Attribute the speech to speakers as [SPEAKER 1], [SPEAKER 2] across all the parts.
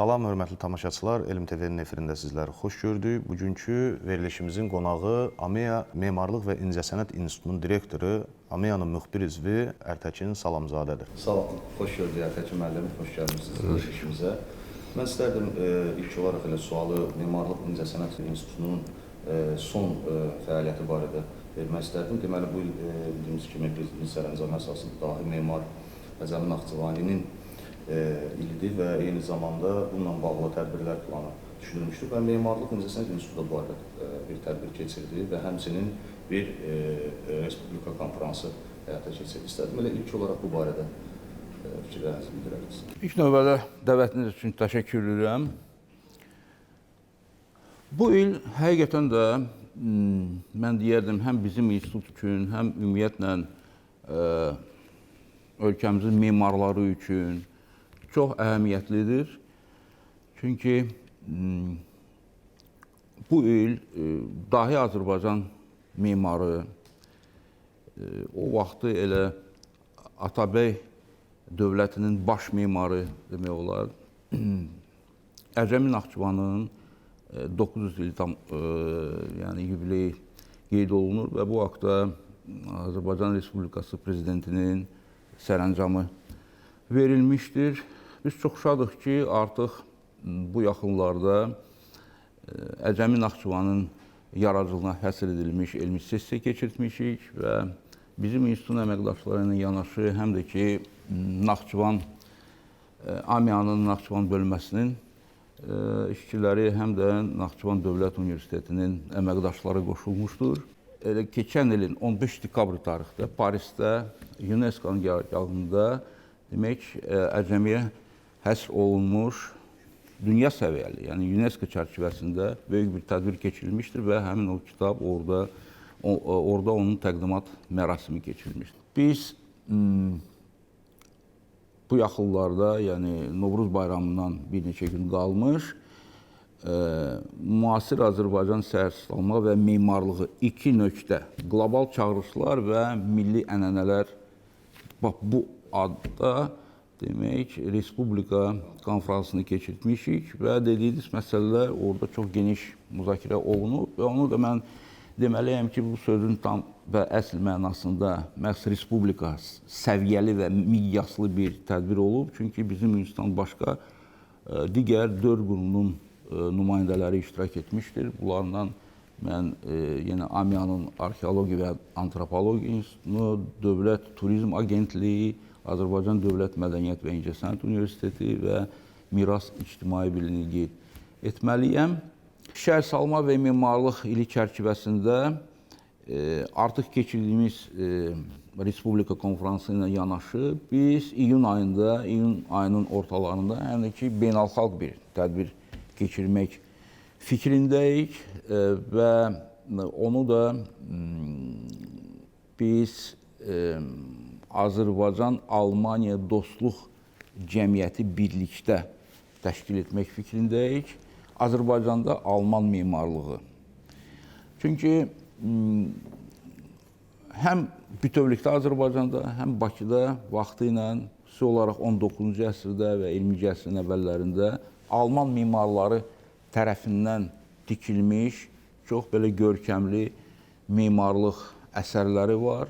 [SPEAKER 1] Salam, hörmətli tamaşaçılar, Elm TV-nin efirində sizləri xoş gördük. Bugünkü verilişimizin qonağı AMEA Memarlıq və İncəsənət İnstitutunun direktoru, AMEA-nın müxbir üzvü Ərtəkin Salamzadədir.
[SPEAKER 2] Salam, xoş gördük Ərtəkin müəllim, xoş gəlmişsiniz verilişimizə. Mən istərdim ilk olaraq elə sualı Memarlıq İncəsənət İnstitutunun son fəaliyyəti barədə vermək istərdim. Deməli, bu il bildiyimiz kimi Prezidentin sərəncamı əsasında dahi memar Əcəmi Naxçıvaninin ilidir və eyni zamanda bununla bağlı tədbirlər planı düşünülmüşdür və Memarlıq İncəsənət İnstitutu bu arada bir tədbir keçirdi və həmçinin bir Respublika konfransı həyata keçirdi. İstədim elə ilk olaraq bu barədə fikirlərinizi bildirərsiniz.
[SPEAKER 3] İlk növbədə dəvətiniz üçün təşəkkür edirəm. Bu il həqiqətən də mən deyərdim, həm bizim institut üçün, həm ümumiyyətlə ölkəmizin memarları üçün çox əhəmiyyətlidir. Çünki bu il dahi Azərbaycan memarı o vaxtı elə Atabəy dövlətinin baş memarı demək olar. Əcəmi Naxçıvanın 900 il yəni yubileyi qeyd olunur və bu haqda Azərbaycan Respublikası Prezidentinin sərəncamı verilmişdir. Biz çox şadıq ki, artıq bu yaxınlarda Əcəmi Naxçıvanın yaradıcılığına həsr edilmiş elmi sessiya keçirtmişik və bizim institutun əməkdaşları ilə yanaşı həm də ki, Naxçıvan, AMEA-nın Naxçıvan bölməsinin işçiləri, həm də Naxçıvan Dövlət Universitetinin əməkdaşları qoşulmuşdur. Elə keçən ilin 15 dekabr tarixdə Parisdə UNESCO-nun qərargahında demək Əcəmiyə həsr olunmuş dünya səviyyəli, yəni UNESCO çərçivəsində böyük bir tədbir keçirilmişdir və həmin o kitab orada onun təqdimat mərasimi keçirilmişdir. Biz bu yaxınlarda, yəni Novruz bayramından bir neçə gün qalmış, müasir Azərbaycan səhərsalma və memarlığı 2 nöqtə, qlobal çağırışlar və milli ənənələr bu adda demək, Respublika konfransını keçirtmişik və dediyiniz məsələlər orada çox geniş müzakirə olunub və onu da mən deməliyəm ki, bu sözün tam və əsl mənasında məhz Respublika səviyyəli və miqyaslı bir tədbir olub. Çünki bizim institutdan başqa digər 4 qurumun nümayəndələri iştirak etmişdir. Bunlardan mən yenə AMEA-nın Arxeologiya və Antropologiya İnstitutunu, Dövlət Turizm Agentliyi, Azərbaycan Dövlət Mədəniyyət və İncəsənət Universiteti və Miras İctimai Birliyini qeyd etməliyəm. Şəhərsalma və memarlıq ili çərçivəsində artıq keçirdiyimiz Respublika konfransı ilə yanaşı biz iyun ayının ortalarında həm də ki, beynəlxalq bir tədbir keçirmək fikrindəyik və onu da biz Azərbaycan-Almaniya Dostluq Cəmiyyəti birlikdə təşkil etmək fikrindəyik. Azərbaycanda Alman memarlığı. Çünki həm bütövlükdə Azərbaycanda, həm Bakıda vaxtı ilə xüsusi olaraq 19-cu əsrdə və 20-ci əsrin əvvəllərində Alman memarları tərəfindən tikilmiş çox belə görkəmli memarlıq əsərləri var.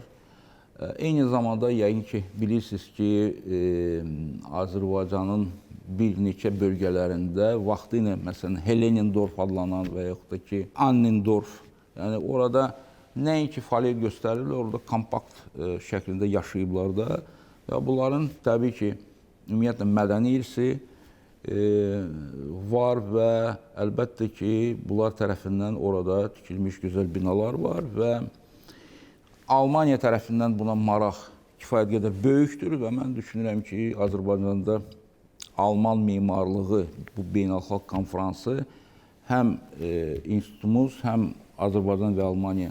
[SPEAKER 3] Eyni zamanda yəqin ki, bilirsiniz ki, Azərbaycanın bir neçə bölgələrində vaxtı ilə, məsələn, Helenendorf adlanan və yaxud da ki, Annendorf, yəni orada nəinki fəaliyyət göstərirlər, orada kompakt şəklində yaşayıblar da və bunların təbii ki, ümumiyyətlə mədəni irsi var və əlbəttə ki, bunlar tərəfindən orada tikilmiş gözəl binalar var və Almaniya tərəfindən buna maraq kifayət qədər böyükdür və mən düşünürəm ki, Azərbaycanda Alman memarlığı bu beynəlxalq konfransı həm institutumuz, həm Azərbaycan və Almaniya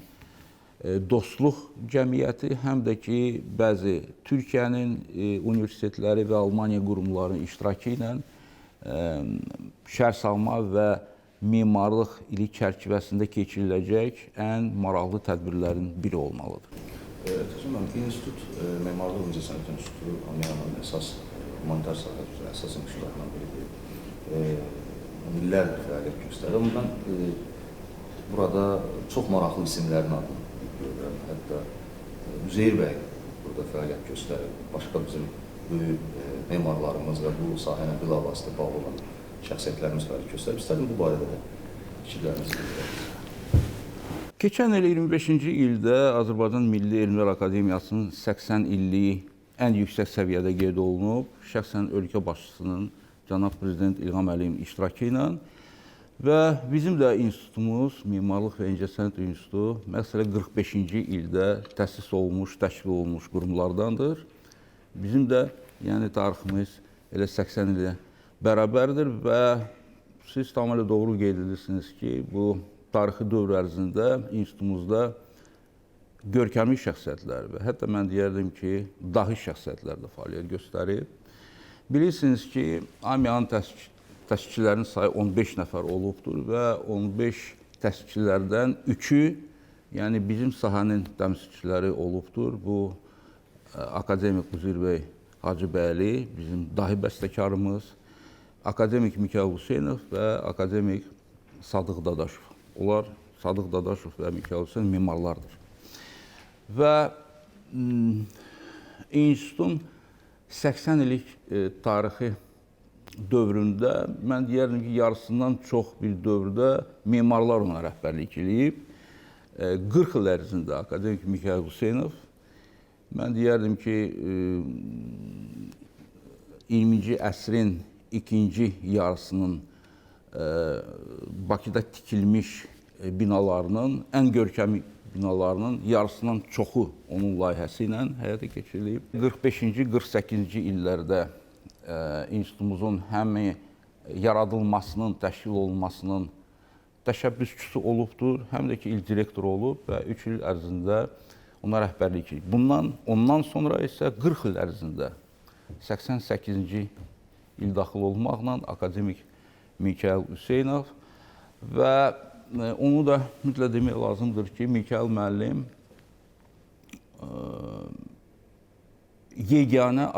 [SPEAKER 3] Dostluq Cəmiyyəti, həm də ki, bəzi Türkiyənin universitetləri və Almaniya qurumlarının iştirakı ilə şəhərsalma və memarlıq ili çərçivəsində keçiriləcək ən maraqlı tədbirlərin biri olmalıdır.
[SPEAKER 2] İnstitut Memarlıq İncəsənət İnstitutu AMEA-nın əsas humanitar sahə üzrə əsas inkişaflarından biridir. illərdir fəaliyyət göstərir. Amma mən burada çox maraqlı isimlərin adını görürəm. Hətta Üzeyir bəy burada fəaliyyət göstərir. Başqa bizim böyük memarlarımız və bu sahənə bilavasitə bağlı olan şəxsiyyətlərimiz fəaliyyət göstərir. İstədim bu barədə də fikirlərinizi bildirəsiniz.
[SPEAKER 3] Keçən il 25-ci ildə Azərbaycan Milli Elmlər Akademiyasının 80 illiyi ən yüksək səviyyədə qeyd olunub. Şəxsən ölkə başçısının cənab Prezident İlham Əliyevin iştirakı ilə və bizim də institutumuz, Memarlıq və İncəsənət İnstitutu, məsələ 45-ci ildə təsis olmuş, təşkil olunmuş qurumlardandır. Bizim də tariximiz elə 80 ilə bərabərdir və siz tamamilə doğru qeyd edirsiniz ki, bu tarixi dövr ərzində institutumuzda görkəmli şəxsiyyətlər və hətta mən deyərdim ki, dahi şəxsiyyətlər də fəaliyyət göstərib. Bilirsiniz ki, AMİA-nın təşkilçilərinin sayı 15 nəfər olubdur və 15 təşkilçilərdən 3-ü, yəni bizim sahənin təmsilçiləri olubdur. Bu, akademik Üzeyir bəy Hacıbəyli, bizim dahi bəstəkarımız, akademik Mikayıl Hüseynov və akademik Sadıq Dadaşov. Onlar, Sadıq Dadaşov və Mikayıl Hüseynov memarlardır. Və institutun 80 illik tarixi dövründə, mən deyərdim ki, yarısından çox bir dövrdə memarlar ona rəhbərlik edib. 40 il ərzində akademik Mikayıl Hüseynov, mən deyərdim ki, 20-ci əsrin ikinci yarısının Bakıda tikilmiş binalarının, ən görkəmli binalarının yarısından çoxu onun layihəsi ilə həyata keçirilib. 45-ci, 48-ci illərdə institutumuzun həm yaradılmasının, təşkil olunmasının təşəbbüsçüsü olubdur, həm də ki, il direktoru olub və 3 il ərzində ona rəhbərlik edib. Ondan sonra isə 40 il ərzində 88-ci il daxil olmaqla akademik Mikayıl Hüseynov və onu da mütləq demək lazımdır ki, Mikayıl müəllim yeganə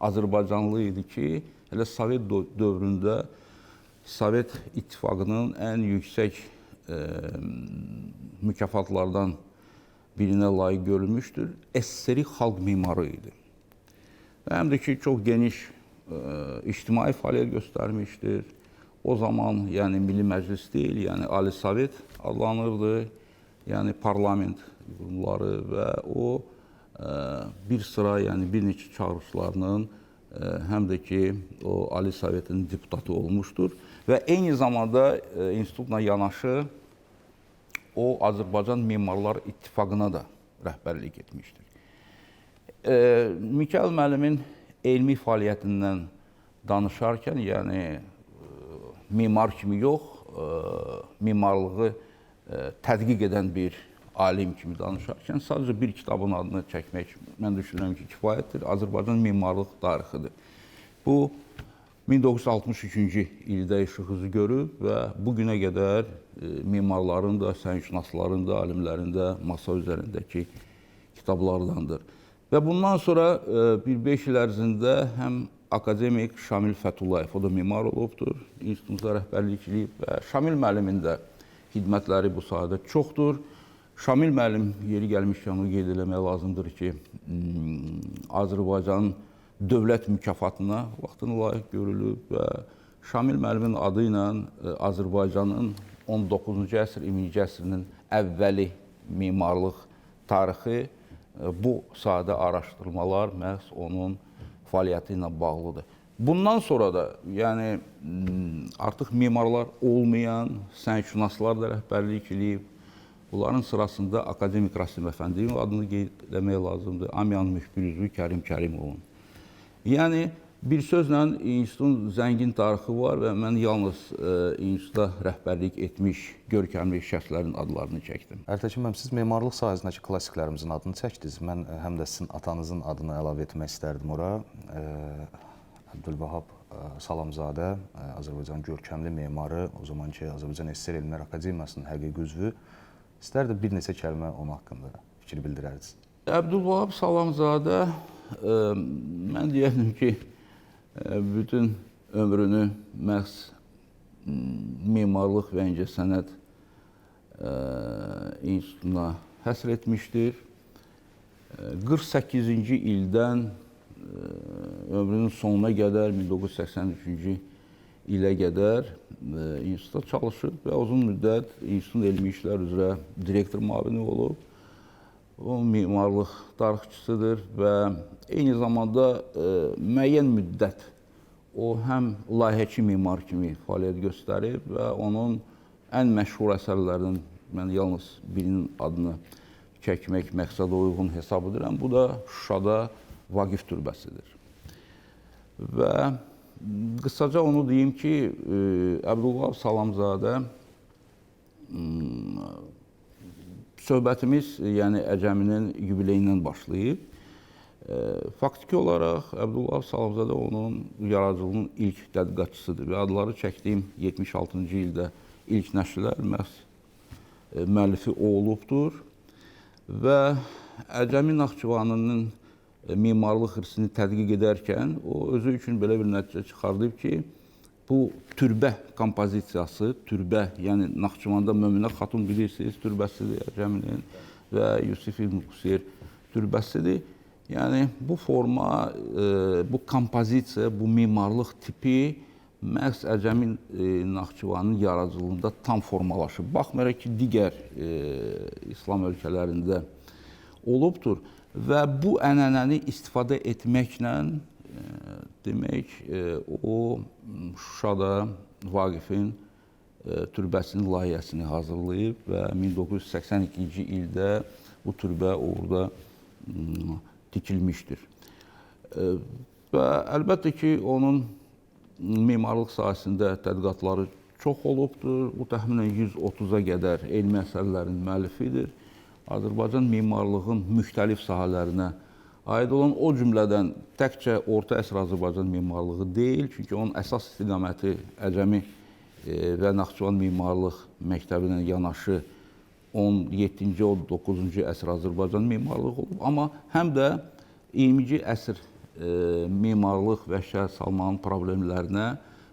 [SPEAKER 3] Azərbaycanlı idi ki, elə Sovet dövründə Sovet İttifaqının ən yüksək mükafatlardan birinə layiq görülmüşdür. SSR xalq mimarı idi. Və həm də ki, çox geniş ictimai fəaliyyət göstərmişdir. O zaman, yəni Milli Məclis deyil, yəni Ali Sovet adlanırdı, yəni parlament qurumları və o bir sıra, yəni bir neçə çağırışlarının həm də ki, o Ali Sovetin deputatı olmuşdur və eyni zamanda institutla yanaşı o Azərbaycan Memarlar İttifaqına da rəhbərlik etmişdir. Mikayıl müəllimin elmi fəaliyyətindən danışarkən, yəni mimar kimi yox, mimarlığı tədqiq edən bir alim kimi danışarkən sadəcə bir kitabın adını çəkmək, mən düşünürəm ki, kifayətdir. Azərbaycan Memarlıq Tarixidir. Bu, 1963-cü ildə işıq üzü görüb və bugünə qədər mimarların da, sənətşünasların da, alimlərin də masa üzərindəki kitablardandır. Və bundan sonra bir 5 il ərzində həm akademik Şamil Fətullayev, o da mimar olubdur, institutumuzda rəhbərlik edib və Şamil müəllimin də xidmətləri bu sahədə çoxdur. Şamil müəllim yeri gəlmişkən onu qeyd eləmək lazımdır ki, Azərbaycanın dövlət mükafatına vaxtını layiq görülüb və Şamil müəllimin adı ilə Azərbaycanın 19-cu əsr, 20-ci əsrinin əvvəli mimarlıq tarixi bu sahədə araşdırmalar məhz onun fəaliyyəti ilə bağlıdır. Bundan sonra da, yəni artıq mimarlar olmayan sənətşünaslar da rəhbərlik edib. Bunların sırasında akademik Rasim Əfəndiyevin adını qeyd etmək lazımdır. AMİA-nın müxbir üzvü Kərim Kərimovun. Yəni bir sözlə institutun zəngin tarixi var və mən yalnız institutda rəhbərlik etmiş görkəmli şəxslərin adlarını çəkdim.
[SPEAKER 1] Ərtəkin müəllim, siz memarlıq sahəsindəki klassiklərimizin adını çəkdiniz. Mən həm də sizin atanızın adını əlavə etmək istərdim ora. Əbdülvahab Salamzadə, Azərbaycanın görkəmli memarı, o zamanki Azərbaycan SSR Elmlər Akademiyasının həqiqi üzvü. İstərdim bir neçə kəlmə onun haqqında fikir bildirərdiniz.
[SPEAKER 3] Əbdülvahab Salamzadə, mən deyərdim ki, bütün ömrünü məhz memarlıq və incəsənət institutuna həsr etmişdir. 48-ci ildən ömrünün sonuna qədər, 1983-cü ilə qədər institutda çalışıb və uzun müddət institutun elmi işlər üzrə direktor müavini olub. O mimarlıq tarixçisidir və eyni zamanda müəyyən müddət o həm layihəçi mimar kimi fəaliyyət göstərib və onun ən məşhur əsərlərinin mən yalnız birinin adını çəkmək məqsədə uyğun hesab edirəm. Bu da Şuşada Vaqif türbəsidir. Və qısaca onu deyim ki, Əbdülvahab Salamzadə söhbətimiz yəni Əcəminin yubileyindən başlayıb. Faktiki olaraq Əbdülvahab Salamzadə onun yaradıcılığının ilk tədqiqatçısıdır və adları çəkdiyim 76-cı ildə ilk nəşrlər məhz müəllifi o olubdur və Əcəmi Naxçıvanının mimarlıq hırsını tədqiq edərkən o özü üçün belə bir nəticə çıxardıb ki, bu türbə kompozisiyası, türbə, yəni Naxçıvanda Möminə Xatun bilirsiniz, türbəsidir Əcəminin və Yusif İbn Quseyr türbəsidir. Yəni bu forma, bu kompozisiya, bu mimarlıq tipi məhz Əcəmi Naxçıvanın yaradıcılığında tam formalaşıb. Baxmayaraq ki, digər İslam ölkələrində olubdur və bu ənənəni istifadə etməklə demək, o Şuşada Vaqifin türbəsinin layihəsini hazırlayıb və 1982-ci ildə bu türbə orada tikilmişdir. Və əlbəttə ki, onun mimarlıq sahəsində tədqiqatları çox olubdur. Bu təxminən 130-a qədər elmi əsərlərin müəllifidir. Azərbaycan mimarlığın müxtəlif sahələrinə aid olan, o cümlədən təkcə Orta əsr Azərbaycan mimarlığı deyil, çünki onun əsas istiqaməti Əcəmi və Naxçıvan mimarlıq məktəbi ilə yanaşı 17-ci, 19-cu əsr Azərbaycan mimarlığı olub, amma həm də 20-ci əsr mimarlıq və şəhər salmanın problemlərinə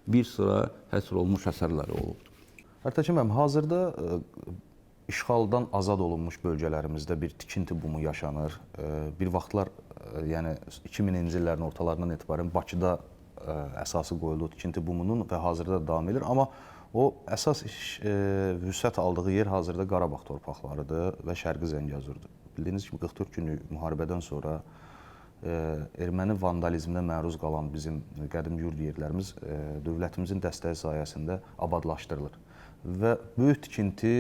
[SPEAKER 3] bir sıra həsr olunmuş əsərləri olubdur.
[SPEAKER 1] Ərtəkin müəllim, hazırda işğaldan azad olunmuş bölgələrimizdə bir tikinti bumu yaşanır. Bir vaxtlar, yəni 2000-ci illərin ortalarından etibarən Bakıda əsası qoyuldu tikinti bumunun və hazırda da davam edir. Amma o əsas vüsət aldığı yer hazırda Qarabağ torpaqlarıdır və Şərqi Zəngəzurdur. Bildiyiniz kimi 44 günlük müharibədən sonra erməni vandalizminə məruz qalan bizim qədim yurd yerlərimiz dövlətimizin dəstəyi sayəsində abadlaşdırılır və böyük tikinti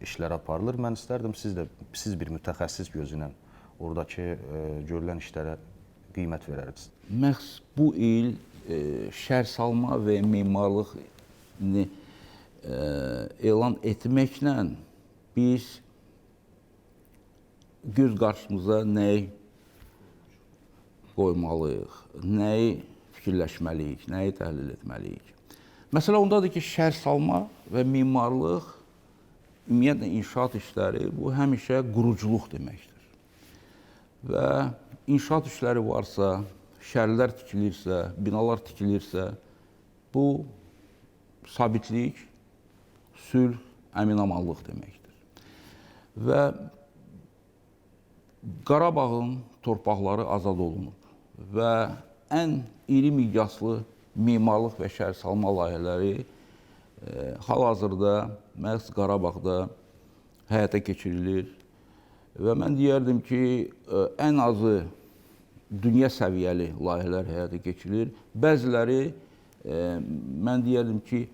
[SPEAKER 1] işləri aparılır. Mən istərdim siz bir mütəxəssis gözü ilə oradakı görülən işlərə qiymət verərdiniz.
[SPEAKER 3] Məhz bu il şəhərsalma və mimarlığını elan etməklə biz göz qarşımıza nəyi qoymalıyıq, nəyi fikirləşməliyik, nəyi təhlil etməliyik. Məsələ ondadır ki, şəhərsalma və mimarlıq, ümumiyyətlə inşaat işləri, bu həmişə quruculuq deməkdir. Və inşaat işləri varsa, şəhərlər tikilirsə, binalar tikilirsə, bu sabitlik, sülh, əminamanlıq deməkdir. Və Qarabağın torpaqları azad olunub və ən iri miqyaslı mimarlıq və şəhərsalma layihələri hal-hazırda məhz Qarabağda həyata keçirilir və mən deyərdim ki, ən azı dünya səviyyəli layihələr həyata keçirilir. Bəziləri mən deyərdim ki,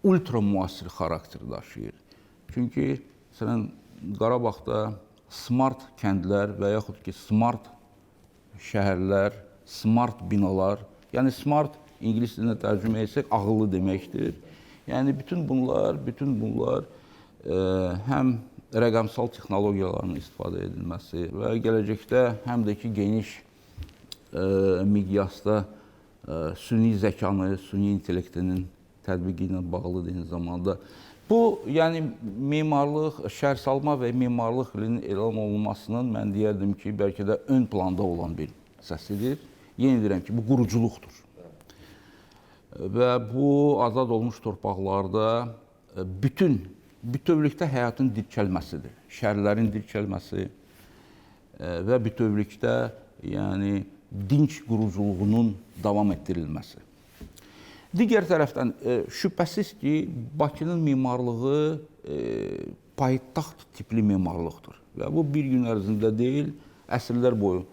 [SPEAKER 3] ultra müasir xarakter daşıyır. Çünki məsələn Qarabağda smart kəndlər və yaxud ki, smart şəhərlər, smart binalar, yəni smart ingilis dilində tərcümə etsək ağıllı deməkdir. Yəni bütün bunlar həm rəqəmsal texnologiyaların istifadə edilməsi və gələcəkdə həm də ki, geniş miqyasda süni zəkanı, süni intellektinin tətbiqi ilə bağlıdır eyni zamanda. Bu, yəni mimarlıq, şəhərsalma və mimarlıq ilinin elan olunmasının mən deyərdim ki, bəlkə də ön planda olan bir səsidir. Yenə deyirəm ki, bu quruculuqdur. və bu azad olmuş torpaqlarda bütövlükdə həyatın dirçəlməsidir. Şəhərlərin dirçəlməsi və bütövlükdə yəni dinc quruculuğunun davam etdirilməsi. Digər tərəfdən şübhəsiz ki, Bakının memarlığı paytaxt tipli memarlıqdır və bu bir gün ərzində deyil, əsrlər boyu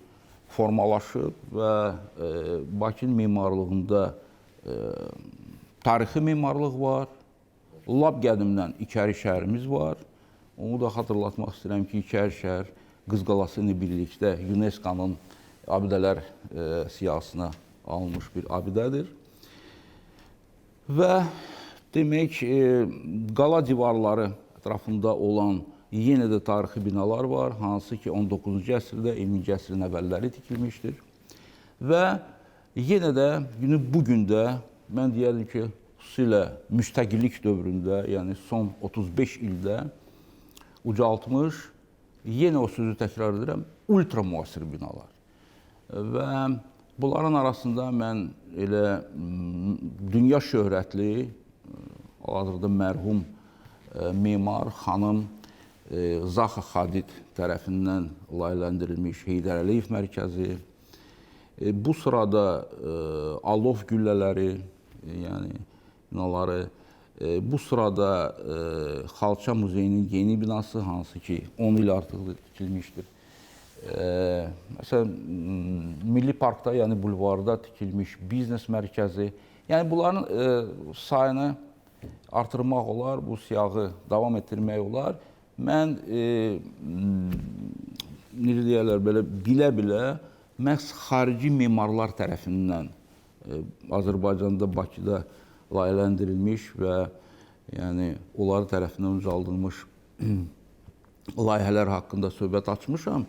[SPEAKER 3] formalaşıb və Bakının memarlığında tarixi memarlıq var, lap qədimdən İçəri şəhərimiz var. Onu da xatırlatmaq istəyirəm ki, İçəri şəhər Qız Qalası ilə birlikdə UNESCO-nun abidələr siyahısına alınmış bir abidədir. Və demək, qala divarları ətrafında olan yenə də tarixi binalar var, hansı ki 19-cu əsrdə, 20-ci əsrin əvvəlləri tikilmişdir. Və yenə də bugün də mən deyərdim ki, xüsusilə müstəqillik dövründə, yəni son 35 ildə ucaltmış, yenə o sözü təkrar edirəm, ultra müasir binalar. Və bunların arasında mən elə dünya şöhrətli, hal-hazırda mərhum memar xanım Zaxa Xadid tərəfindən layihələndirilmiş Heydər Əliyev mərkəzi, bu sırada Alov güllələri, yəni binaları, bu sırada Xalça Muzeyinin yeni binası, hansı ki 10 il artıq tikilmişdir. Məsələn, Milli Parkda, yəni bulvarda tikilmiş biznes mərkəzi, yəni bunların sayını artırmaq olar, bu siyahı davam etdirmək olar. Mən, necə deyərlər, belə bilə-bilə məhz xarici memarlar tərəfindən Azərbaycanda, Bakıda layihələndirilmiş və yəni onlar tərəfindən ucaldılmış layihələr haqqında söhbət açmışam.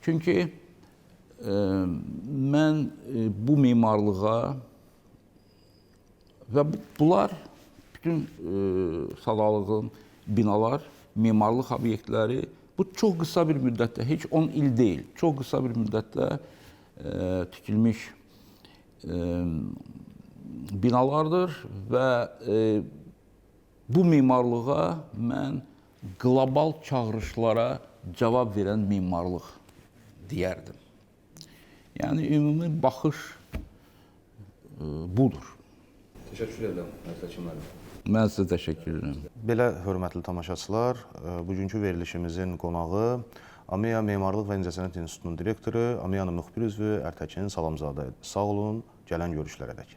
[SPEAKER 3] Çünki mən bu memarlığa və bunlar bütün sadalığın binalar, memarlıq obyektləri bu çox qısa bir müddətdə, heç 10 il deyil, çox qısa bir müddətdə tikilmiş binalardır və bu memarlığa mən qlobal çağırışlara cavab verən memarlıq deyərdim. Yəni, ümumi baxış budur.
[SPEAKER 2] Təşəkkür edirəm, Ərtəkin müəllim.
[SPEAKER 3] Mən sizə təşəkkür edirəm.
[SPEAKER 1] Belə, hörmətli tamaşaçılar, bugünkü verilişimizin qonağı AMEA Memarlıq və İncəsənət İnstitutunun direktoru, AMEA-nın müxbir üzvü Ərtəkin Salamzadə idi. Sağ olun, gələn görüşlərə dək.